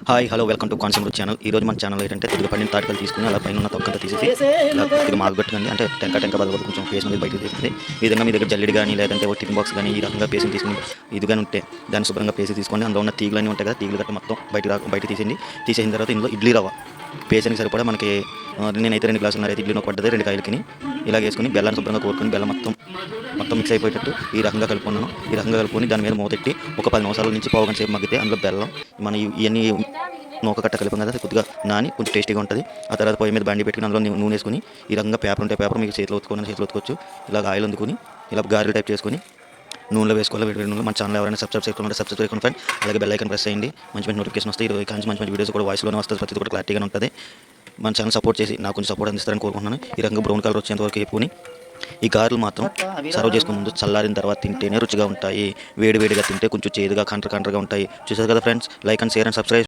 Hi hello welcome to concept channel. ఈ రోజు మన ఛానల్ ఏంటంటే కొద్దిగా పండిన తాటికలు తీసుకుని అలా పైన ఉన్న తొక్కంతా తీసేసి ఇలా కొద్దిగా మాగబెట్టుకండి. అంటే టెంక బదులు కొంచెం ఫేస్ అనేది బయటకు తీస్తుంది. ఈ విధంగా మీ దగ్గర జల్లెడి కానీ లేదంటే ఒక టిఫిన్ బాక్స్ కానీ ఈ రకంగా పేసి తీసుకుని ఇదిగానే ఉంటే దాన్ని శుభ్రంగా పేసి తీసుకోండి. అందులో ఉన్న తీగలన్నీ ఉంటాయి కదా, తీగలు గట్ట మొత్తం బయట తీసేయండి. తీసేసిన తర్వాత ఇందులో ఇడ్లీ రవ్వ పేసానికి సరిపడా మనకి నేనైతే 2 గ్లాసులు ఇడ్లీ నొక్క పడ్డది 2 కాయలకి ఇలా వేసుకుని బెల్లాన్ని శుభ్రంగా కోరుకుని బెల్లం మొత్తం మిక్స్ అయిపోయేటట్టు ఈ రకంగా కలుపుకున్నాను. ఈ రకంగా కలుపుకొని దాని మీద మూతెట్టి ఒక 10 నిమిషాల నుంచి పావు గంట సేపు మగ్గితే అందులో బెల్లం మన ఇవన్నీ నూక కట్ట కలిపాం కదా, కొద్దిగా నాని కొంచెం టేస్టీగా ఉంటుంది. ఆ తర్వాత పొయ్యి మీద బండి పెట్టుకుని అందులో నూనె వేసుకుని ఈ రకంగా పేపర్ ఉంటే పేపర్ మీకు చేతిలో ఒత్తుకోవచ్చు. ఇలా ఆయిల్ అందుకుని ఇలా గారెలు టైప్ చేసుకుని నూనెలో వేసుకోవాలి. వేడి నూనెలో మన ఛానల్ ఎవరైనా సబ్స్క్రైబ్ చేసుకోండి ఫ్రెండ్. అలాగే బెల్ ఐకాన్ ప్రెస్ చేయండి. మంచి నోటిఫికేషన్ వస్తాయి. ఈ కానీ మంచి వీడియోస్ కూడా వాయిస్లోనే వస్తుంది. ప్రతి కూడా క్లారిటీగా ఉంటుంది. మన ఛానల్ సపోర్ట్ చేసి నాకు కొంచెం సపోర్ట్ అందిస్తారని కోరుకుంటున్నాను. ఈ రకంగా బ్రౌన్ కలర్ వచ్చేంత వరకు వేపుకొని ఈ గారెలు మాత్రం సర్వ్ చేసుకునే ముందు చల్లారిన తర్వాత తింటేనే రుచిగా ఉంటాయి. వేడిగా తింటే కొంచెం చేదుగా కంట్రగా ఉంటాయి. చూసారు కదా friends, like and share and subscribe.